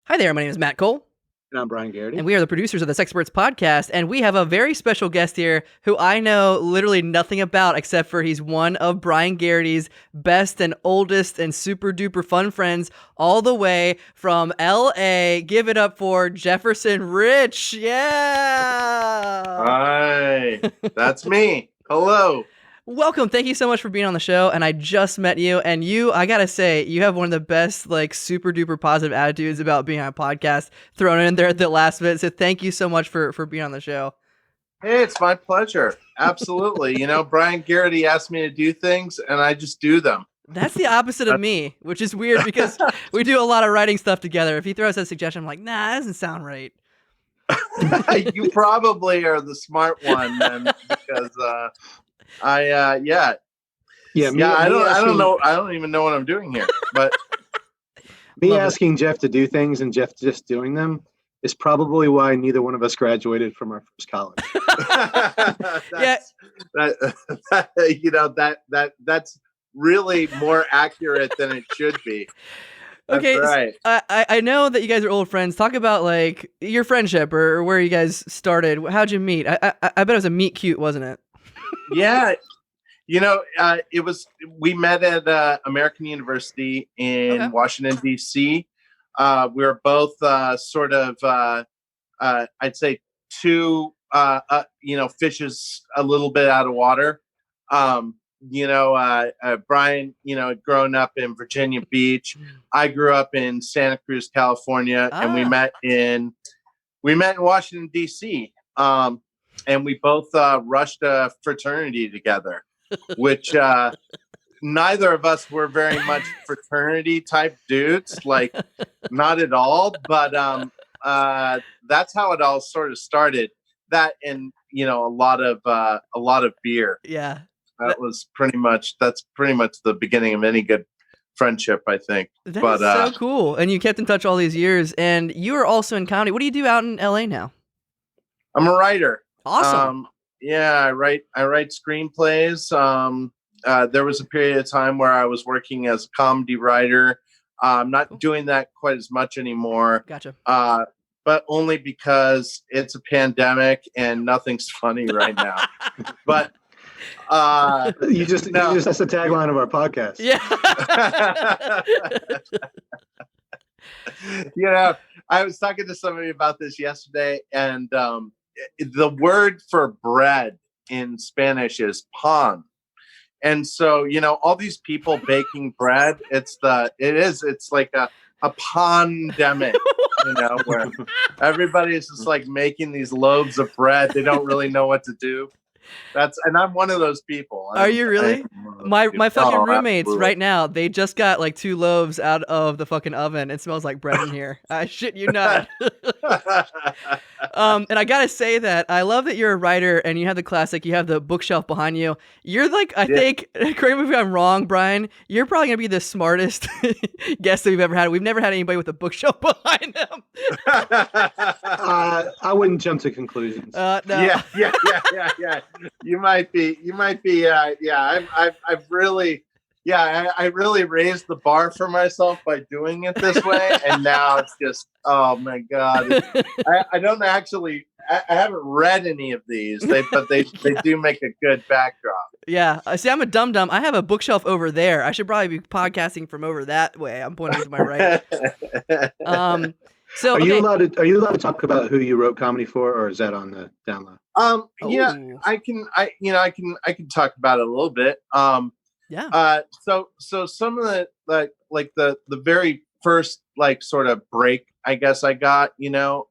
Hi there, my name is Matt Cole. And I'm Brian Garrity. And we are the producers of the Sexperts Podcast, and we have a very special guest here who I know literally nothing about except for he's one of Brian Garrity's best and oldest and super duper fun friends all the way from LA. Give it up for Jefferson Rich. Yeah. Hi, that's me. Hello. Welcome. Thank you so much for being on the show. And I just met you, and I gotta say, you have one of the best, like, super duper positive attitudes about being on a podcast thrown in there at the last minute. So thank you so much for being on the show. Hey, it's my pleasure. Absolutely. Brian Garrity asked me to do things and I just do them. That's the opposite of me, which is weird because we do a lot of writing stuff together. If he throws a suggestion, I'm like, nah, that doesn't sound right. You probably are the smart one then, because I don't know. I don't even know what I'm doing here. But me asking Jeff to do things and Jeff just doing them is probably why neither one of us graduated from our first college. That's really more accurate than it should be. That's okay, right. I know that you guys are old friends. Talk about like your friendship or where you guys started. How'd you meet? I bet it was a meet cute, wasn't it? Yeah. It was, we met at American University in Washington, D.C. We were both I'd say two, fishes a little bit out of water. Brian, had grown up in Virginia Beach. I grew up in Santa Cruz, California, and we met in Washington, D.C. And we both rushed a fraternity together, which neither of us were very much fraternity type dudes, like not at all. But that's how it all sort of started. That and a lot of beer. Yeah, that's pretty much the beginning of any good friendship, I think. That's so cool. And you kept in touch all these years, and you are also in comedy. What do you do out in LA now? I'm a writer. Awesome. I write screenplays. There was a period of time where I was working as a comedy writer. I'm not doing that quite as much anymore. Gotcha. But only because it's a pandemic and nothing's funny right now. But that's the tagline of our podcast. Yeah. I was talking to somebody about this yesterday, and the word for bread in Spanish is pan. And so, all these people baking bread, it's like a pandemic, where everybody's just like making these loaves of bread. They don't really know what to do. And I'm one of those people. Are you really? My fucking roommates absolutely. Right now, they just got like 2 loaves out of the fucking oven. It smells like bread in here. I shit you not. And I gotta say that I love that you're a writer and you have the bookshelf behind you. You're like, I think, correct me if I'm wrong, Brian, you're probably gonna be the smartest guest that we've ever had. We've never had anybody with a bookshelf behind them. I wouldn't jump to conclusions. No. Yeah. You might be. I've really, I really raised the bar for myself by doing it this way, and now it's just, oh my god! I don't actually. I haven't read any of these, but they do make a good backdrop. Yeah. See, I'm a dum-dum. I have a bookshelf over there. I should probably be podcasting from over that way. I'm pointing to my right. So are you allowed to talk about who you wrote comedy for, or is that on the down low? Yeah, I can talk about it a little bit. So some of the the very first sort of break, I guess I got,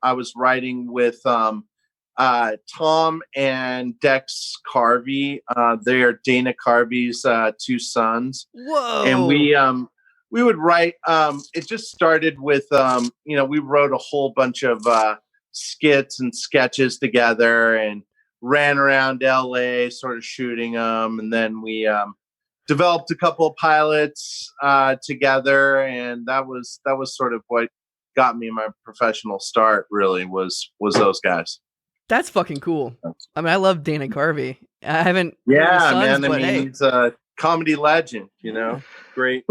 I was writing with Tom and Dex Carvey. They are Dana Carvey's 2 sons. Whoa. And we would write, it just started with, we wrote a whole bunch of skits and sketches together and ran around LA sort of shooting them. And then we developed a couple of pilots together. And that was sort of what got me my professional start, really, was those guys. That's fucking cool. I mean, I love Dana Carvey. I haven't. Yeah, sons, man. I mean, he's a comedy legend, great.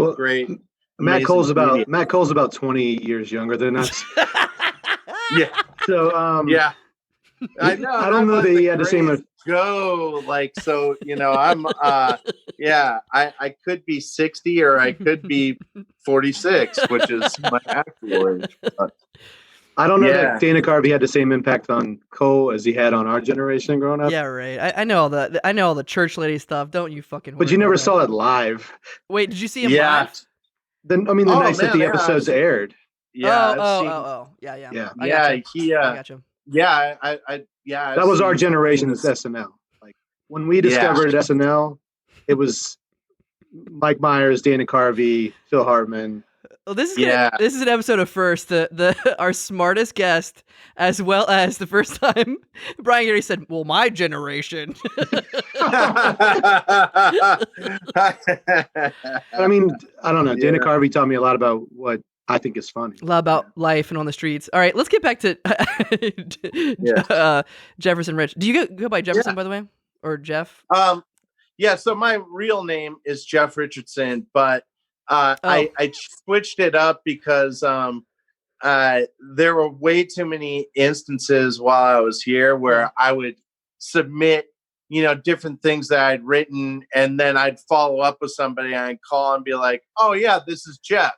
Matt Cole's about 20 years younger than us. Yeah. So yeah. I know. I don't know that he had the same. Go like so. I'm. I could be 60 or I could be 46, which is my actual age. I don't know that Dana Carvey had the same impact on Cole as he had on our generation growing up. Yeah, right. I know all the church lady stuff. Don't you fucking. But you never saw it live. Wait, did you see him live? The nights that the episodes aired. Yeah. Yeah. I gotcha. Yeah, that was our generation's SNL. Like when we discovered SNL, it was Mike Myers, Dana Carvey, Phil Hartman. Well, this is an episode of First, our smartest guest, as well as the first time Brian Garrity said, "Well, my generation." I mean, I don't know. Dana Carvey taught me a lot about what I think is funny. A lot about life and on the streets. All right, let's get back to Jefferson Rich. Do you go by Jefferson, by the way, or Jeff? So my real name is Jeff Richardson, but I switched it up because there were way too many instances while I was here where I would submit, different things that I'd written, and then I'd follow up with somebody and I'd call and be like, "Oh yeah, this is Jeff."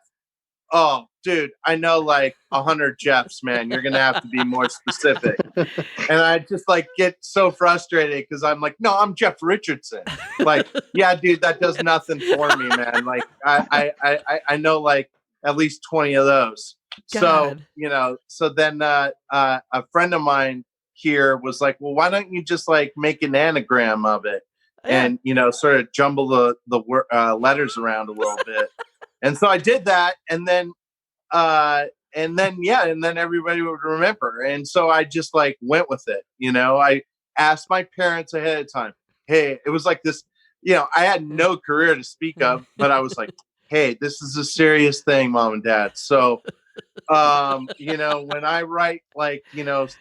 "Oh, dude, I know like 100 Jeffs, man. You're going to have to be more specific." And I just get so frustrated because I'm like, "No, I'm Jeff Richardson." Like, yeah, dude, that does nothing for me, man. Like, I know like at least 20 of those. God. So then a friend of mine here was like, "Well, why don't you just make an anagram of it and, sort of jumble the letters around a little bit." And so I did that, and then everybody would remember. And so I just went with it. I asked my parents ahead of time. Hey, it was like this, I had no career to speak of, but I was like, "Hey, this is a serious thing, Mom and Dad." So, when I write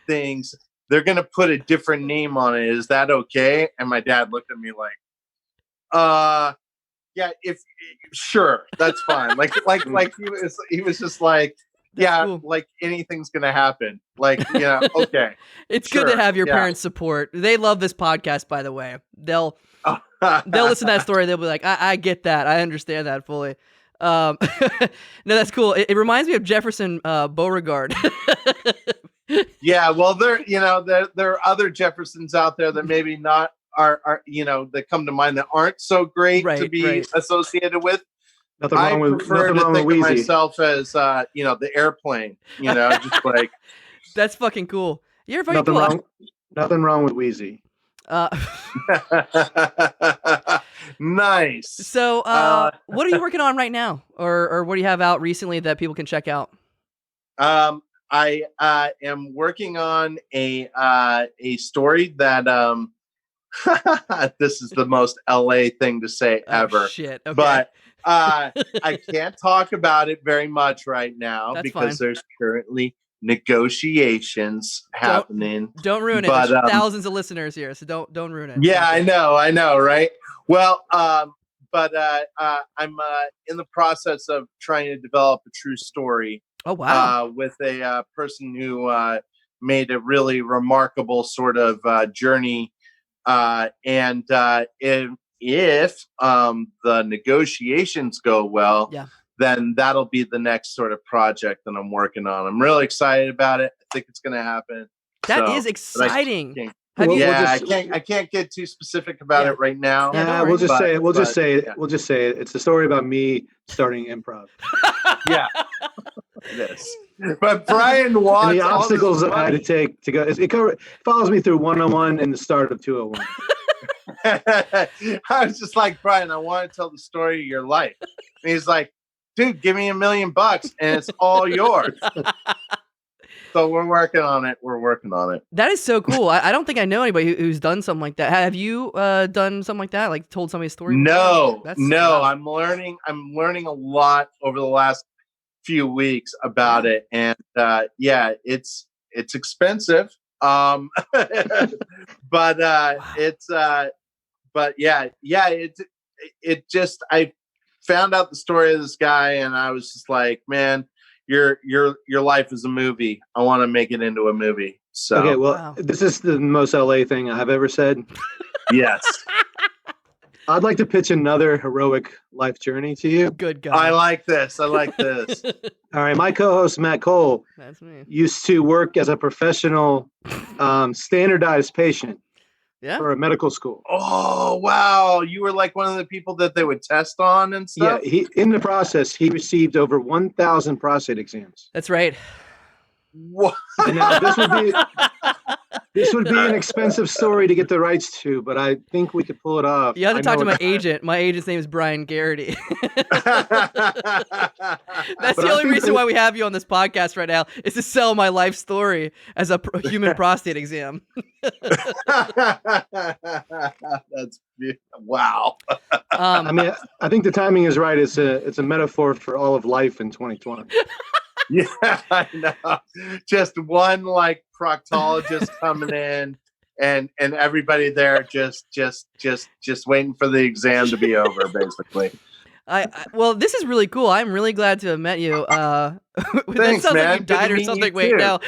things, they're going to put a different name on it. Is that okay? And my dad looked at me like, yeah, sure, that's fine. He was just like, "Yeah, cool. Like anything's gonna happen." Okay. It's good to have your parents' support. They love this podcast, by the way. They'll listen to that story. They'll be like, I get that. I understand that fully. No, that's cool. It reminds me of Jefferson Beauregard. Yeah, well, there are other Jeffersons out there that maybe not. Are that come to mind that aren't so great to be associated with. Nothing wrong with Wheezy. Myself as the airplane. Just like that's fucking cool. You're very nothing wrong with Wheezy. Nice. So, what are you working on right now, or what do you have out recently that people can check out? I am working on a story that this is the most LA thing to say ever. Shit. Okay. But I can't talk about it very much right now. That's because there's currently negotiations happening. Don't ruin it. There's thousands of listeners here, so don't ruin it. Yeah, I know, right? Well, but I'm in the process of trying to develop a true story. Oh wow! With a person who made a really remarkable sort of journey. And if the negotiations go well, then that'll be the next sort of project that I'm working on. I'm really excited about it. I think it's going to happen. That is exciting. I can't get too specific about it right now. We'll just say it. It's a story about me starting improv. Yeah. This. But Brian wants the obstacles I had to take to go. It follows me through 101 and the start of 201. I was just like, "Brian, I want to tell the story of your life." And he's like, "Dude, give me $1 million and it's all yours." So we're working on it. That is so cool. I don't think I know anybody who's done something like that. Have you done something like that? Like told somebody's story? No. I'm learning a lot over the last few weeks about it, and it's expensive, but it just I found out the story of this guy, and I was just like, man, your life is a movie. I want to make it into a movie. So okay, well, This is the most LA thing I've ever said. Yes. I'd like to pitch another heroic life journey to you. Good God. I like this. All right, my co-host Matt Cole That's me. used to work as a professional standardized patient for a medical school. Oh, wow. You were like one of the people that they would test on and stuff? Yeah, in the process, he received over 1,000 prostate exams. That's right. What? And now this would be an expensive story to get the rights to, but I think we could pull it off. You have to talk to my agent. My agent's name is Brian Garrity. That's the only reason why we have you on this podcast right now is to sell my life story as a human prostate exam. That's wow. I mean, I think the timing is right. It's a metaphor for all of life in 2020. Yeah, I know. Just one like proctologist coming in, and everybody there just waiting for the exam to be over, basically. Well, this is really cool. I'm really glad to have met you. Thanks, that sounds man. like you died or something. Wait, no.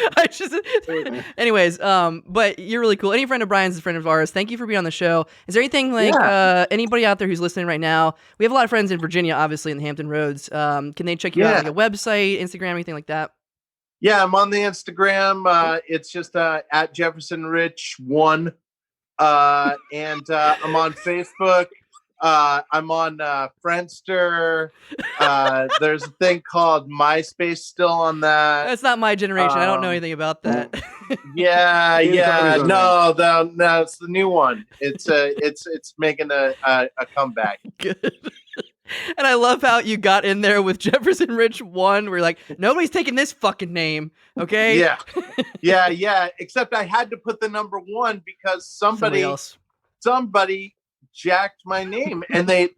Anyways, but you're really cool. Any friend of Brian's is a friend of ours. Thank you for being on the show. Is there anything like anybody out there who's listening right now? We have a lot of friends in Virginia, obviously in the Hampton Roads. Can they check you out, like a website, Instagram, anything like that? Yeah, I'm on the Instagram. It's just at Jefferson Rich 1, and I'm on Facebook. I'm on Friendster. There's a thing called MySpace still on that. That's not my generation. I don't know anything about that. Yeah. No, it's the new one. It's making a comeback. Good. And I love how you got in there with Jefferson Rich 1. We're like, nobody's taking this fucking name, okay? Yeah. Except I had to put the number 1 because somebody jacked my name, and they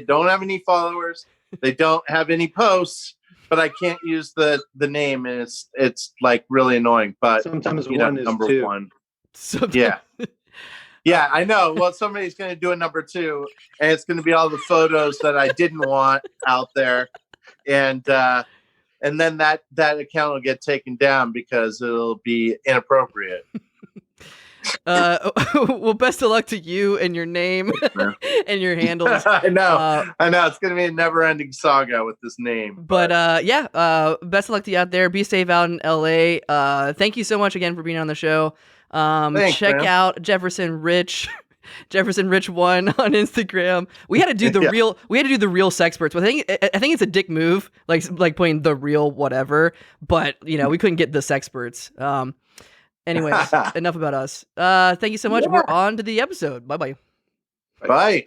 don't have any followers, they don't have any posts, but I can't use the name, and it's like really annoying. But sometimes one is number 2. 1. Yeah, I know. Well, somebody's going to do a number 2, and it's going to be all the photos that I didn't want out there, and then that account will get taken down because it'll be inappropriate. Well, best of luck to you and your name and your handles. I know. It's going to be a never-ending saga with this name. But best of luck to you out there. Be safe out in LA. Thank you so much again for being on the show. Thanks, check man. out Jefferson Rich 1 on Instagram. We had to do the real. We had to do the real Sexperts. But I think it's a dick move, like playing the real whatever. But we couldn't get the Sexperts. Anyways, enough about us. Thank you so much. We're on to the episode. Bye-bye. Bye.